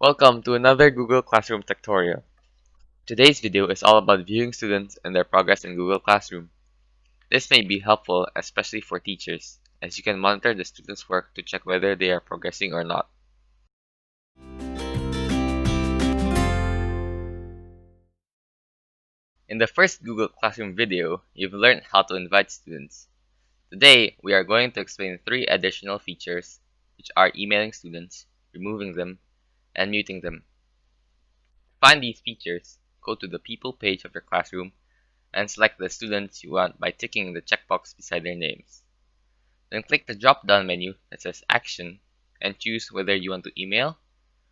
Welcome to another Google Classroom Techtorial. Today's video is all about viewing students and their progress in Google Classroom. This may be helpful, especially for teachers, as you can monitor the students' work to check whether they are progressing or not. In the first Google Classroom video, you've learned how to invite students. Today, we are going to explain 3 additional features, which are emailing students, removing them, and muting them. To find these features, go to the People page of your classroom and select the students you want by ticking the checkbox beside their names. Then click the drop-down menu that says Action and choose whether you want to email,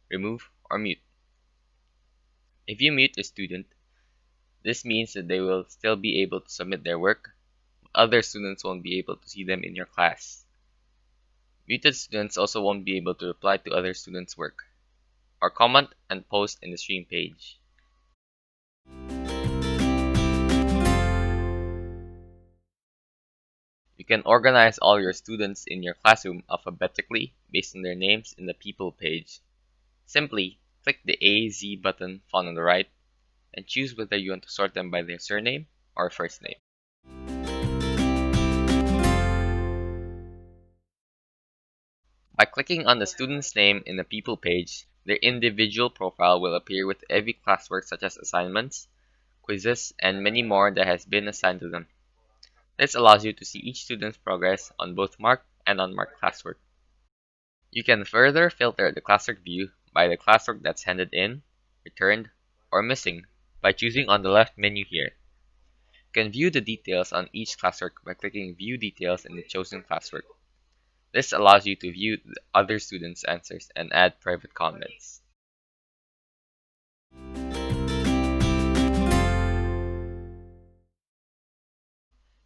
remove, or mute. If you mute a student, this means that they will still be able to submit their work, but other students won't be able to see them in your class. Muted students also won't be able to reply to other students' work, or comment and post in the stream page. You can organize all your students in your classroom alphabetically based on their names in the People page. Simply click the AZ button found on the right and choose whether you want to sort them by their surname or first name. By clicking on the student's name in the People page, their individual profile will appear with every classwork such as assignments, quizzes, and many more that has been assigned to them. This allows you to see each student's progress on both marked and unmarked classwork. You can further filter the classwork view by the classwork that's handed in, returned, or missing by choosing on the left menu here. You can view the details on each classwork by clicking View Details in the chosen classwork. This allows you to view the other students' answers and add private comments.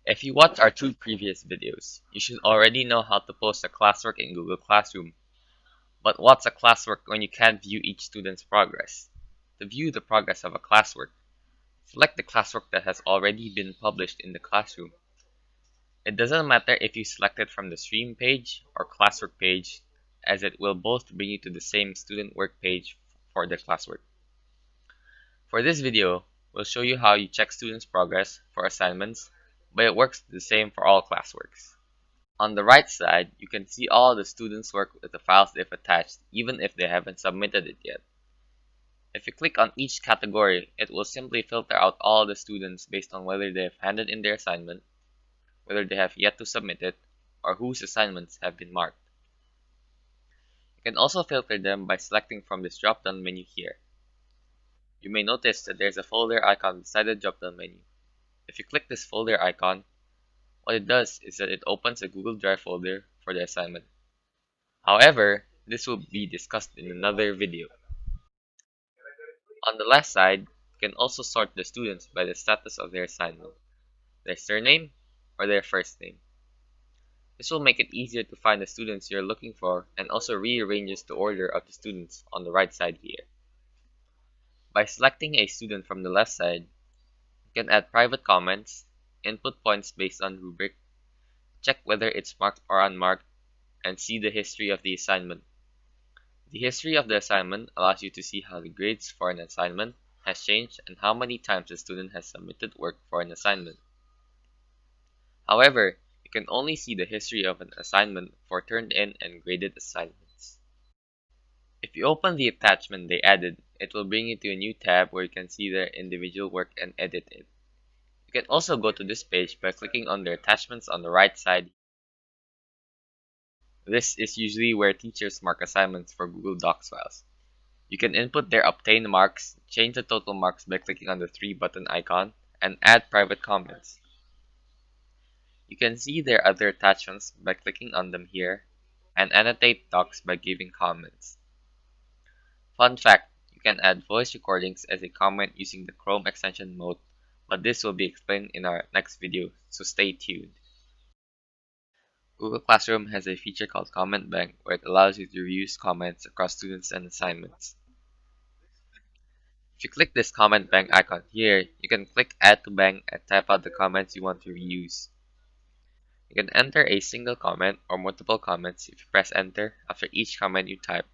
If you watched our 2 previous videos, you should already know how to post a classwork in Google Classroom. But what's a classwork when you can't view each student's progress? To view the progress of a classwork, select the classwork that has already been published in the classroom. It doesn't matter if you select it from the stream page or classwork page, as it will both bring you to the same student work page for the classwork. For this video, we'll show you how you check students' progress for assignments, but it works the same for all classworks. On the right side, you can see all the students' work with the files they've attached, even if they haven't submitted it yet. If you click on each category, it will simply filter out all the students based on whether they have handed in their assignment, whether they have yet to submit it, or whose assignments have been marked. You can also filter them by selecting from this drop-down menu here. You may notice that there's a folder icon beside the drop-down menu. If you click this folder icon, what it does is that it opens a Google Drive folder for the assignment. However, this will be discussed in another video. On the left side, you can also sort the students by the status of their assignment, their surname, or their first name. This will make it easier to find the students you're looking for and also rearranges the order of the students on the right side here. By selecting a student from the left side, you can add private comments, input points based on rubric, check whether it's marked or unmarked, and see the history of the assignment. The history of the assignment allows you to see how the grades for an assignment has changed and how many times the student has submitted work for an assignment. However, you can only see the history of an assignment for turned in and graded assignments. If you open the attachment they added, it will bring you to a new tab where you can see their individual work and edit it. You can also go to this page by clicking on the attachments on the right side. This is usually where teachers mark assignments for Google Docs files. You can input their obtained marks, change the total marks by clicking on the 3 button icon, and add private comments. You can see their other attachments by clicking on them here, and annotate docs by giving comments. Fun fact, you can add voice recordings as a comment using the Chrome extension mode, but this will be explained in our next video, so stay tuned. Google Classroom has a feature called Comment Bank where it allows you to reuse comments across students and assignments. If you click this comment bank icon here, you can click Add to Bank and type out the comments you want to reuse. You can enter a single comment or multiple comments if you press enter after each comment you type.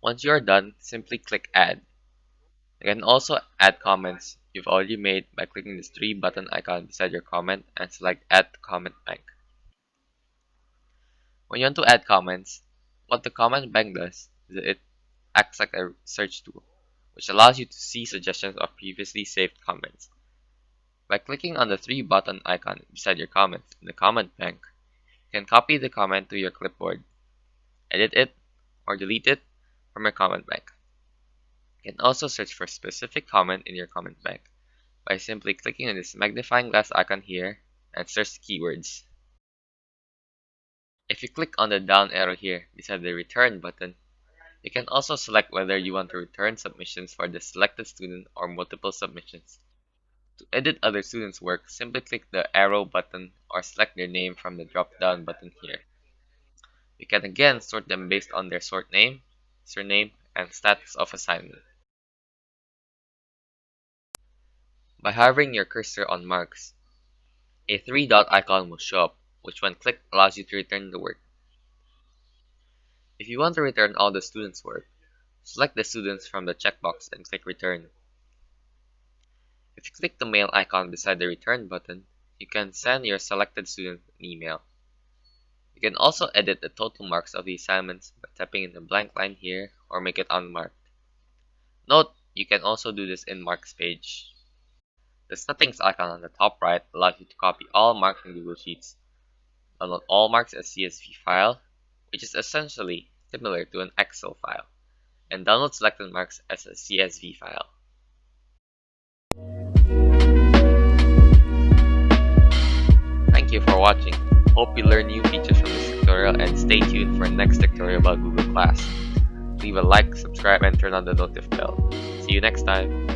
Once you are done, simply click Add. You can also add comments you've already made by clicking this 3-button icon beside your comment and select Add to Comment Bank. When you want to add comments, what the comment bank does is that it acts like a search tool, which allows you to see suggestions of previously saved comments. By clicking on the 3-button icon beside your comments in the comment bank, you can copy the comment to your clipboard, edit it, or delete it from your comment bank. You can also search for a specific comment in your comment bank by simply clicking on this magnifying glass icon here and search the keywords. If you click on the down arrow here beside the return button, you can also select whether you want to return submissions for the selected student or multiple submissions. To edit other students' work, simply click the arrow button or select their name from the drop-down button here. You can again sort them based on their sort name, surname, and status of assignment. By hovering your cursor on marks, a 3-dot icon will show up, which when clicked allows you to return the work. If you want to return all the students' work, select the students from the checkbox and click Return. If you click the mail icon beside the Return button, you can send your selected student an email. You can also edit the total marks of the assignments by typing in the blank line here or make it unmarked. Note, you can also do this in Marks page. The settings icon on the top right allows you to copy all marks in Google Sheets, download all marks as CSV file, which is essentially similar to an Excel file, and download selected marks as a CSV file. Thank you for watching. Hope you learn new features from this tutorial and stay tuned for the next tutorial about Google Class. Leave a like, subscribe, and turn on the notif bell. See you next time.